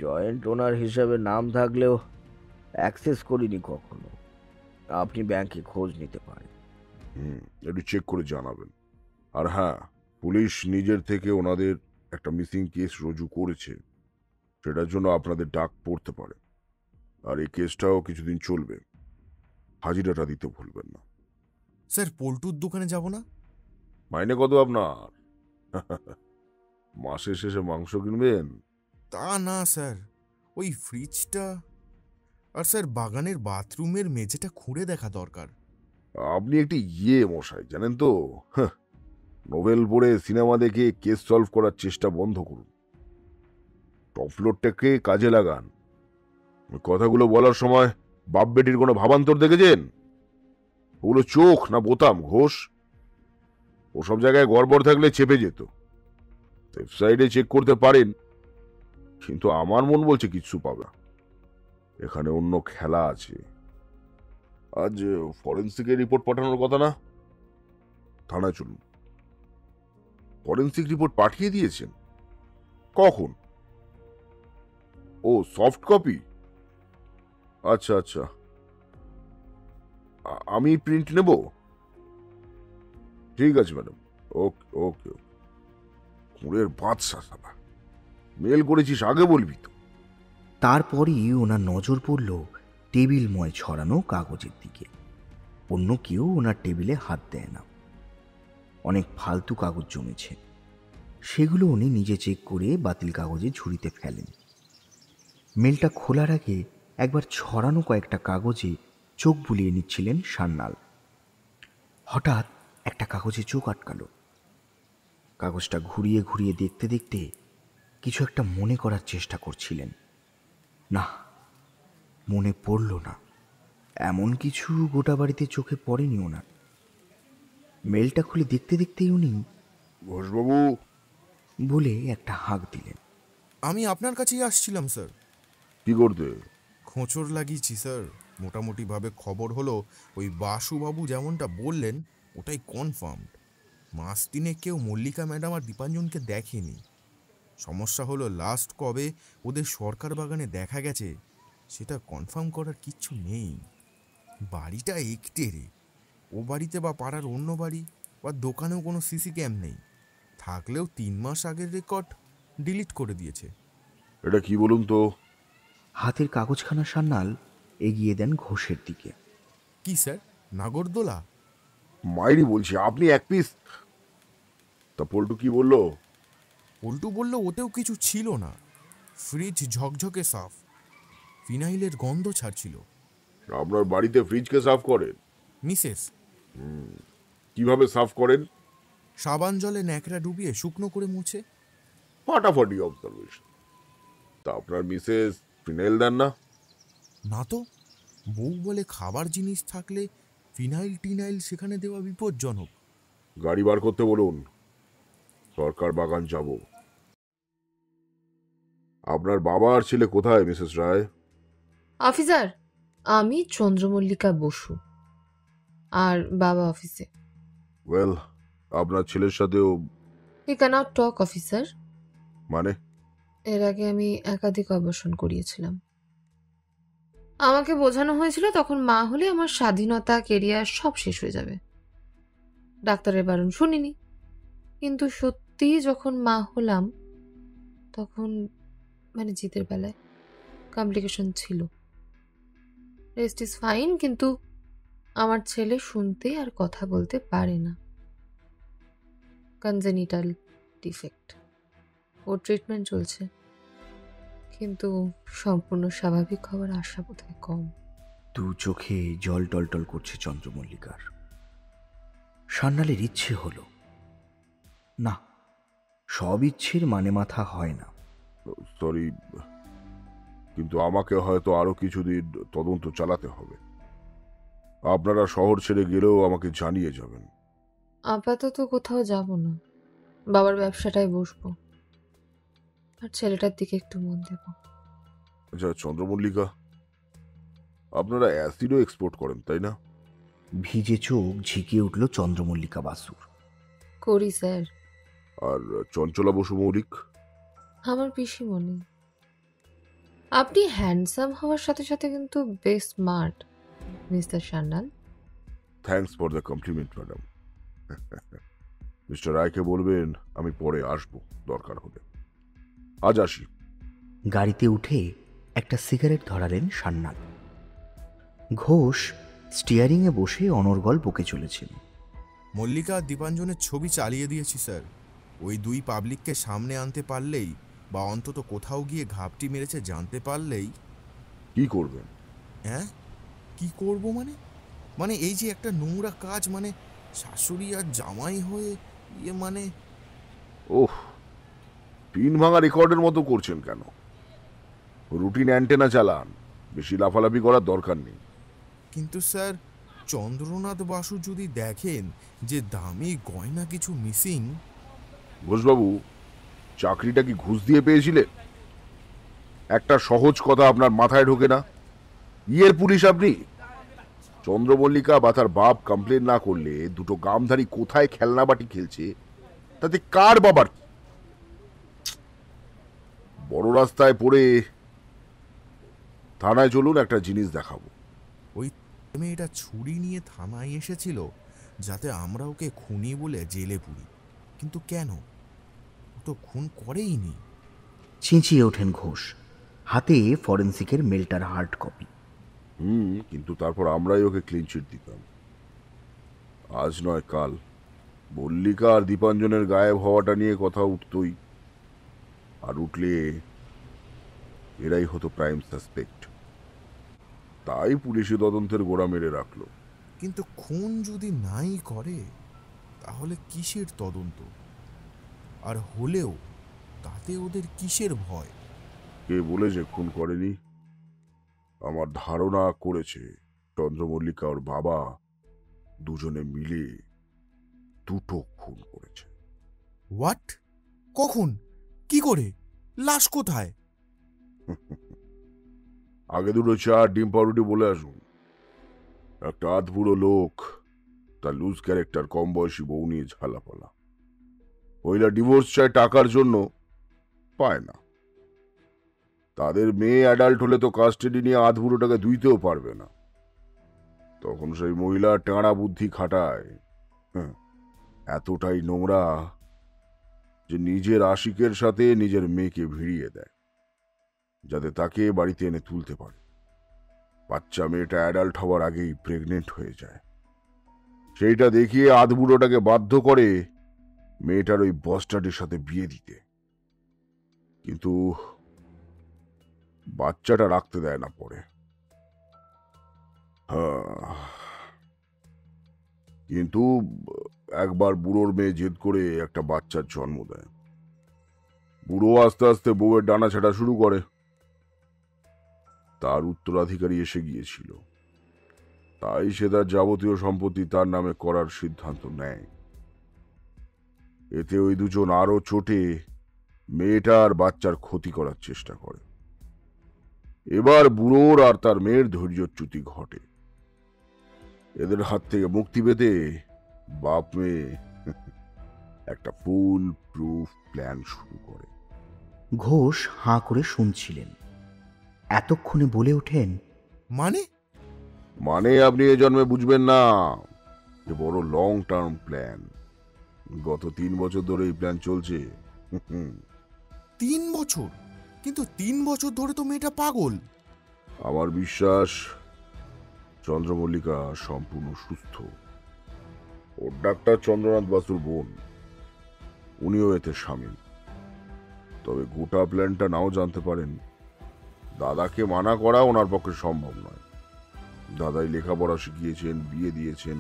জয়েন্ট ওনার হিসাবে নাম থাকলেও অ্যাক্সেস করিনি কখনো। আপনি ব্যাংকে খোঁজ নিতে পারেন। একটু চেক করে জানাবেন। আর হ্যাঁ, পুলিশ নিজের থেকে ওনাদের একটা মিসিং কেস রুজু করেছে, সেটার জন্য আপনাদের ডাক পড়তে পারে। আর এই কেসটাও কিছুদিন চলবে, হাজিরাটা দিতে ভুলবেন না। স্যার, পোল্টুর দোকানে যাব না? মাইনে কত আপনার? মাসের শেষে মাংস কিনবেন? তা না স্যার, ওই ফ্রিজটা আর স্যার বাগানের বাথরুমের মেঝেটা খুঁড়ে দেখা দরকার। আপনি একটি মশাই জানেন তো, নোবেল পড়ে সিনেমা দেখে কেস সলভ করার চেষ্টা বন্ধ করুন, টপ ফ্লোরটাকে কাজে লাগান। কথাগুলো বলার সময় বাপ বেটির কোনো ভাবান্তর দেখেছেন? ওগুলো চোখ না বোতাম ঘোষ? ওসব জায়গায় গড়বড় থাকলে চেপে যেত। ওয়েবসাইটে চেক করতে পারেন, কিন্তু আমার মন বলছে কিচ্ছু পাবে। এখানে অন্য খেলা আছে। আজ ফরেন্সিকের রিপোর্ট পাঠানোর কথা না? থানায় চলুন। ফরেন্সিক রিপোর্ট পাঠিয়ে দিয়েছেন? কখন? ও, সফট কপি? আচ্ছা আচ্ছা, আমি প্রিন্ট নেব? ঠিক আছে ম্যাডাম, ওকে ওকে। খুঁড়ের বাদশা সালা, মেল করেছিস আগে বলবি তো। তারপরই ওনার নজর পড়ল টেবিলময় ছড়ানো কাগজের দিকে। অন্য কেউ ওনার টেবিলে হাত দেয় না। অনেক ফালতু কাগজ জমেছে, সেগুলো উনি নিজে চেক করে বাতিল কাগজে ঝুড়িতে ফেলেন। মেলটা খোলার আগে একবার ছড়ানো কয়েকটা কাগজে চোখ বুলিয়ে নিচ্ছিলেন সান্যাল। হঠাৎ একটা কাগজে চোখ আটকালো। কাগজটা ঘুরিয়ে ঘুরিয়ে দেখতে দেখতে কিছু একটা মনে করার চেষ্টা করছিলেন। না, মনে পড়ল না। এমন কিছু গোটা বাড়িতে চোখে পড়েনি ওনার। মেলটা খুলে দেখতে দেখতেই উনি ঘোষবাবু, বলে একটা হাঁক দিলেন। আমি আপনার কাছেই আসছিলাম স্যার। কি করতে? খোঁচর লাগিয়েছি স্যার। মোটামুটিভাবে খবর হলো ওই বাসুবাবু যেমনটা বললেন ওটাই কনফার্মড। মাস দিনে কেউ মল্লিকা ম্যাডাম আর দীপাঞ্জনকে দেখেনি। সমস্যা হলো লাস্ট কবে ওদের সরকার বাগানে দেখা গেছে সেটা কনফার্ম করার কিচ্ছু নেই। বাড়িটা একটেরে, ও বাড়িতে বা পাড়ার অন্য বাড়ি বা দোকানেও কোনো সিসি ক্যাম নেই। থাকলেও 3 মাস আগের রেকর্ড ডিলিট করে দিয়েছে। এটা কি বলুন তো? হাতের কাগজখানা সান্যাল এগিয়ে দেন ঘোষের দিকে। কি স্যার, নাগরদোলা? মাইরি বলছি, আপনি এক পিস। তা পল্টু কি বললো? পল্টু বলল ওতেও কিছু ছিল না। ফ্রিজ ঝকঝকে সাফ, ফিনাইলের গন্ধ ছাড়ছিল। আপনার বাড়িতে ফ্রিজকে সাফ করেন? মিসেস কিভাবে সাফ করেন? সাবান জলে ন্যাকড়া ডুবিয়ে শুকনো করে মুছে। ফাটাফাটি অবজারভেশন। তা আপনার মিসেস ফিনাইল দেন না? না তো, বউ বলে খাবার জিনিস থাকলে ফিনাইল টিনাইল সেখানে দেওয়া বিপজ্জনক। গাড়ি বার করতে বলুন, সরকার বাগান যাব। আপনার বাবা আর ছেলে কোথায় মিসেস রায়? অফিসার, আমি চন্দ্রমল্লিকা বসু, আর বাবা অফিসে। ওয়েল, আপনার ছেলের সাথেও? We can't talk officer. মানে? এর আগে আমি একাধিক অপারেশন করিয়েছিলাম। আমাকে বোঝানো হয়েছিল তখন মা হলে আমার স্বাধীনতা, কেরিয়ার সব শেষ হয়ে যাবে। ডাক্তারের বারণ শুনিনি, কিন্তু সত্যি যখন মা হলাম তখন জিতের বেলায় কমপ্লিকেশন ছিল। রেস্ট ইজ ফাইন, কিন্তু আমার ছেলে শুনতে আর কথা বলতে পারে না। Congenital defect. ওর ট্রিটমেন্ট চলছে, কিন্তু সম্পূর্ণ স্বাভাবিক হওয়ার আশা বোধহয় কম। দু চোখে জল টলটল করছে চন্দ্রমল্লিকার। সান্যালের ইচ্ছে হলো, না, সব ইচ্ছের মানে মাথা হয় না। সরি, কিন্তু আমাকে হয়তো আরো কিছুদিন তদন্ত চালাতে হবে। আপনারা শহর ছেড়ে গেলেও আমাকে জানিয়ে যাবেন। আপাতত কোথাও যাব না, বাবার ব্যবসাটায় বসবো আর ছেলেটার দিকে একটু মন দেব। আচ্ছা চন্দ্রমল্লিকা, আপনারা অ্যাসিডও এক্সপোর্ট করেন তাই না? ভিজে চোখ ঝিকিয়ে উঠল চন্দ্রমল্লিকা বাসুর। করি স্যার। আর চঞ্চলা বসু মৌলিক? আমার পিসিমণি। আপনি হ্যান্ডসাম হওয়ার সাথে সাথে কিন্তু বেশ smart mister Sanyal. Thanks for the compliment madam. Mister রায়কে বলবেন আমি পরে আসবো দরকার হলে। আজ আসি। গাড়িতে উঠে একটা সিগারেট ধরালেন সান্যাল। ঘোষ স্টিয়ারিংয়ে বসে অনর্গল বকে চলেছেন। মল্লিকা আর দীপাঞ্জনের ছবি চালিয়ে দিয়েছি স্যার। ওই 2 পাবলিককে সামনে আনতে পারলেই, বা অন্তত কোথাও গিয়ে ঘাপটি মেরেছে জানতে পারলেই। কি করবেন? হ্যাঁ, কি করব মানে এই যে একটা নোংরা কাজ, শাশুড়ি আর জামাই হয়ে ওহ, পিন ভাঙা রেকর্ডের মতো করছেন কেন? রুটিন অ্যান্টেনা চালান, বেশি লাফালাফি করার দরকার নেই। কিন্তু স্যার, চন্দ্রনাথ বাসু যদি দেখেন যে দামি গয়না কিছু মিসিং। ঘোষবাবু, চাকরিটা কি ঘুষ দিয়ে পেয়েছিলেন? একটা সহজ কথা আপনার মাথায় ঢোকে না? ইয়ের পুলিশ আপনি? চন্দ্রমল্লিকা বা তার বাপ কমপ্লেন না করলে দুটো গামধারী কোথায় খেলনাবাটি খেলছে তাতে কার বাবার? বড় রাস্তায় পড়ে থানায় চলুন, একটা জিনিস দেখাবো। ওই মেয়েটা ছুরি নিয়ে থানায় এসেছিল যাতে আমরা ওকে খুনি বলে জেলে পুরি, কিন্তু কেন? ও তো খুন করেইনি। চেঁচিয়ে ওঠেন ঘোষ, হাতে ফরেন্সিকের মেলটার হার্ড কপি। কিন্তু তারপর আমরাই ওকে ক্লিন চিট দিতাম। আজ নয় কাল মল্লিকা আর দীপাঞ্জনের গায়েব হওয়াটা নিয়ে কথা উঠতই, আর উঠলে এরাই হতো প্রাইম সাসপেক্ট। তাই পুলিশি তদন্তের গোড়া মেরে রাখলো। কিন্তু খুন যদি নাই করে তাহলে কিসের তদন্ত? আর হলেও তাতে ওদের কিসের ভয়? কে বলেছে খুন করেনি? আমার ধারণা করেছে চন্দ্রমল্লিকা ওর বাবা দুজনে মিলে দুটো খুন করেছে। হোয়াট? কখন? কি করে? লাশ কোথায়? আগে দুটো চা ডিম পাউরুটি বলে আসুন। একটা আধবুড়ো লোক, তার লুজ ক্যারেক্টার, কম বয়সী বউ নিয়ে ঝালাপালা। মহিলা ডিভোর্স চায় টাকার জন্য, পায় না। তাদের মেয়ে অ্যাডাল্ট হলে তো কাস্টাডি নিয়ে আধবুড়োটাকে ধুইতেও পারবে না। তখন সেই মহিলা টাঁড়া বুদ্ধি খাটায়, এতটাই নোংরা যে নিজের আশিকের সাথে নিজের মেয়েকে ভিড়িয়ে দেয়, যাতে তাকে বাড়িতে এনে তুলতে পারে। বাচ্চা মেয়েটা অ্যাডাল্ট হওয়ার আগেই প্রেগনেন্ট হয়ে যায়। সেইটা দেখিয়ে আধবুড়োটাকে বাধ্য করে মেয়েটার ওই বস্টার্ডের সাথে বিয়ে দিতে। কিন্তু বাচ্চাটা রাখতে দেয় না পরে। কিন্তু একবার বুড়োর মেয়ে জেদ করে একটা বাচ্চার জন্ম দেয়। বুড়ো আস্তে আস্তে বউয়ের ডানা ছাড়া শুরু করে। তার উত্তরাধিকারী এসে গিয়েছিল, তাই সে তার যাবতীয় সম্পত্তি তার নামে করার সিদ্ধান্ত নেয়। এতে ওই দুজন আরো চোটে মেয়েটা আর বাচ্চার ক্ষতি করার চেষ্টা করে। এবার বুড়োর আর তার মেয়ের ধৈর্যচ্যুতি ঘটে। এদের হাত থেকে মুক্তি পেতে বাপ মেয়ে একটা ফুল প্রুফ প্ল্যান শুরু করে। ঘোষ হাঁ করে শুনছিলেন। এতক্ষণে বলে ওঠেন, মানে? মানে আপনি এ জন্মে বুঝবেন না। এ বড় লং টার্ম প্ল্যান। গত 3 বছর ধরে এই প্ল্যান চলছে। 3 বছর? কিন্তু 3 বছর ধরে তো মেয়েটা পাগল। আমার বিশ্বাস চন্দ্রমল্লিকা সম্পূর্ণ সুস্থ। ওর ডাক্তার চন্দ্রনাথ বাসুর বোন, উনিও এতে সামিল। তবে গোটা প্ল্যানটা নাও জানতে পারেন। দাদাকে মানা করা ওনার পক্ষে সম্ভব নয়। দাদাই লেখাপড়া শিখিয়েছেন, বিয়ে দিয়েছেন।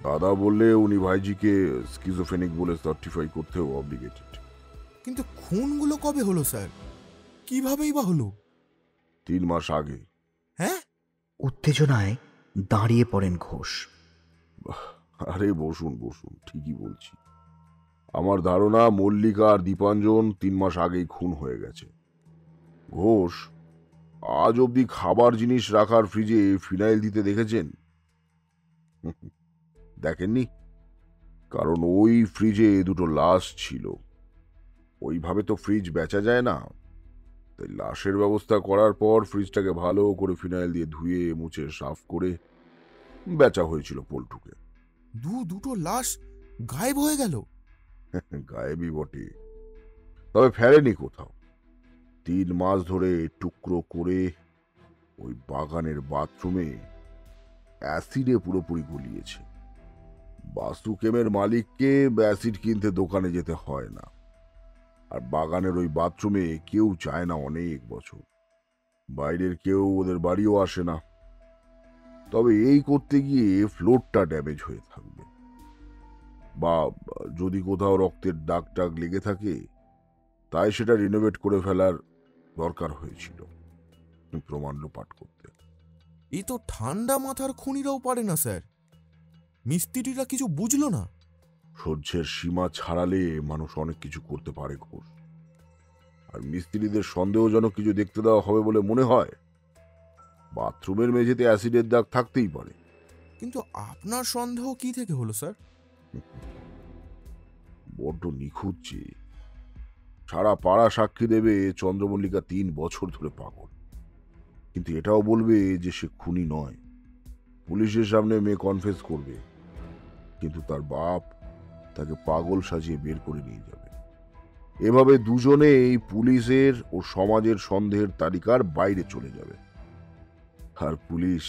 দাদা বললে উনি ভাইজিকে স্কিজোফেনিক বলে সার্টিফাই করতেও অব্লিগেটেড। কিন্তু খুনগুলো কবে হলো স্যার? কিভাবেই বা হলো? 3 মাস আগে। হ্যাঁ? উত্তেজনায় দাঁড়িয়ে পড়েন ঘোষ। আরে বসুন বসুন, ঠিকই বলছি। আমার ধারণা মল্লিকা আর দীপাঞ্জন 3 মাস আগেই খুন হয়ে গেছে। ঘোষ, আজ অব্দি খাবার জিনিস রাখার ফ্রিজে ফিনাইল দিতে দেখেছেন? দেখেননি? কারণ ওই ফ্রিজে দুটো লাশ ছিল। ওইভাবে তো ফ্রিজ বেচা যায় না। তাই লাশের ব্যবস্থা করার পর ফ্রিজটাকে ভালো করে ফিনাইল দিয়ে ধুয়ে মুছে সাফ করে বেচা হয়েছিল পল্টুকে। দুটো লাশ গায়েব হয়ে গেল? গায়েবই বটে, তবে ফেরেনি কোথাও। 3 মাস ধরে টুকরো করে ওই বাগানের বাথরুমে অ্যাসিডে পুরোপুরি গলিয়েছে। বাস্তুকেমের মালিককে অ্যাসিড কিনতে দোকানে যেতে হয় না। আর বাগানের ওই বাথরুমে কেউ চায় না অনেক বছর। বাইরের কেউ ওদের বাড়িও আসে না। তবে এই করতে গিয়ে ফ্লোরটা ড্যামেজ হয়ে থাকবে, বা যদি কোথাও রক্তের দাগ টাগ লেগে থাকে, তাই সেটা রিনোভেট করে ফেলার দরকার হয়েছিল প্রমাণ লোপাট করতে। এই তো ঠান্ডা মাথার খুনিরাও পারে না স্যার। মিস্ত্রিরা কিছু বুঝলো না? সহ্যের সীমা ছাড়ালে মানুষ অনেক কিছু করতে পারে ঘোষ। আর মিস্ত্রিদের সন্দেহজনক কিছু দেখতে দেওয়া হবে বলে মনে হয়? বাথরুমের মেঝেতে অ্যাসিডের দাগ থাকতেই পারে। কিন্তু আপনার সন্দেহ কি থেকে হলো স্যার? বড্ড নিখুঁত যে। সারা পাড়া সাক্ষী দেবে চন্দ্রমল্লিকা 3 বছর ধরে পাগল, কিন্তু এটাও বলবে যে সে খুনি নয়। পুলিশের সামনে মেয়ে কনফেস করবে, কিন্তু তার বাপ তাকে পাগল সাজিয়ে বের করে নিয়ে যাবে। এভাবে দুজনেই পুলিশের ও সমাজের সন্দেহের তালিকার বাইরে চলে যাবে। আর পুলিশ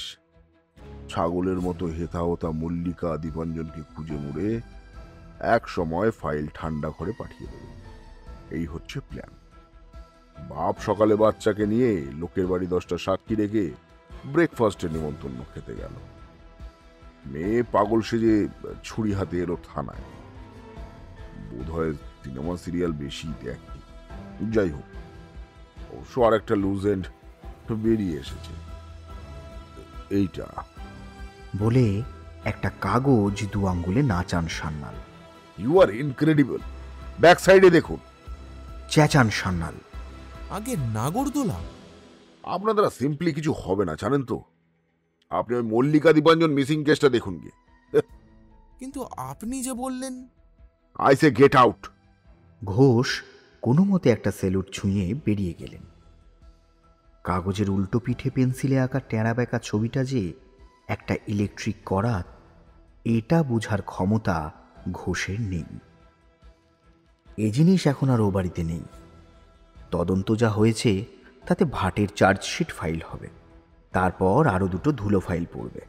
ছাগলের মতো হেথা হোতা মল্লিকা দীপাঞ্জনকে খুঁজে মুড়ে এক সময় ফাইল ঠান্ডা করে পাঠিয়ে দেবে, এই হচ্ছে প্ল্যান। বাপ সকালে বাচ্চাকে নিয়ে লোকের বাড়ি 10টা সাক্ষী রেখে ব্রেকফাস্টের নিমন্ত্রণ খেতে গেল। মেয়ে পাগল সেজে ছুরি হাতে এলো থানায়। বোধহয় সিনেমা সিরিয়াল বেশি দেখে। যাই হোক, অবশ্য আর একটা লুজ এন্ড বেরিয়ে এসেছে, এইটা। বলে একটা কাগজ 2 আঙ্গুলে নাচান Sanyal. You are incredible, back সাইডে দেখুন। চেঁচান সান্যাল। আগে নাগরদোলা? আপনার দ্বারা সিম্পলি কিছু হবে না, জানেন তো। আপনি ওই মল্লিকা দীপাঞ্জন মিসিং কেসটা দেখুন গিয়ে। কিন্তু আপনি যে বললেন। I say get out. Ghosh কোনো মতে একটা সেলুট ছুঁয়ে বেরিয়ে গেলেন। কাগজের উল্টো পিঠে পেন্সিলে আঁকা টেরা বেঁকা ছবিটা যে একটা ইলেকট্রিক করাত, এটা বোঝার ক্ষমতা ঘোষের নেই। এ জিনিস এখন আর ও বাড়িতে নেই। তদন্ত যা হয়েছে তাতে ভাটের চার্জশিট ফাইল হবে, তারপর আরো 2টো ধুলো ফাইল পড়বে।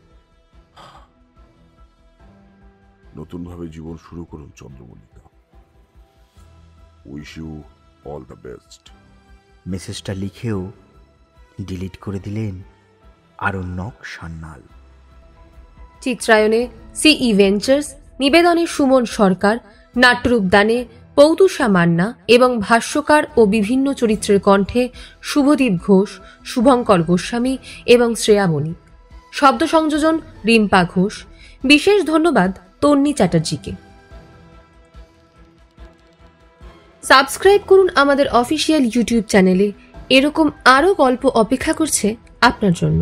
নতুনভাবে জীবন শুরু করুন Chandramallika. Wish you all the best. মেসেজটা লিখেও ডিলিট করে দিলেন আরণ্যক সান্যাল। চিত্রায়নে সিই ভেঞ্চার্স, নিবেদনে সুমন সরকার, নাট্যরূপদানে পৌতুষা মান্না এবং ভাষ্যকার ও বিভিন্ন চরিত্রের কণ্ঠে শুভদীপ ঘোষ, শুভঙ্কর গোস্বামী এবং শ্রেয়া বণিক। শব্দ সংযোজন রিম্পা ঘোষ। বিশেষ ধন্যবাদ তন্নি চ্যাটার্জিকে। সাবস্ক্রাইব করুন আমাদের অফিসিয়াল ইউটিউব চ্যানেলে। এরকম আরও গল্প অপেক্ষা করছে আপনার জন্য।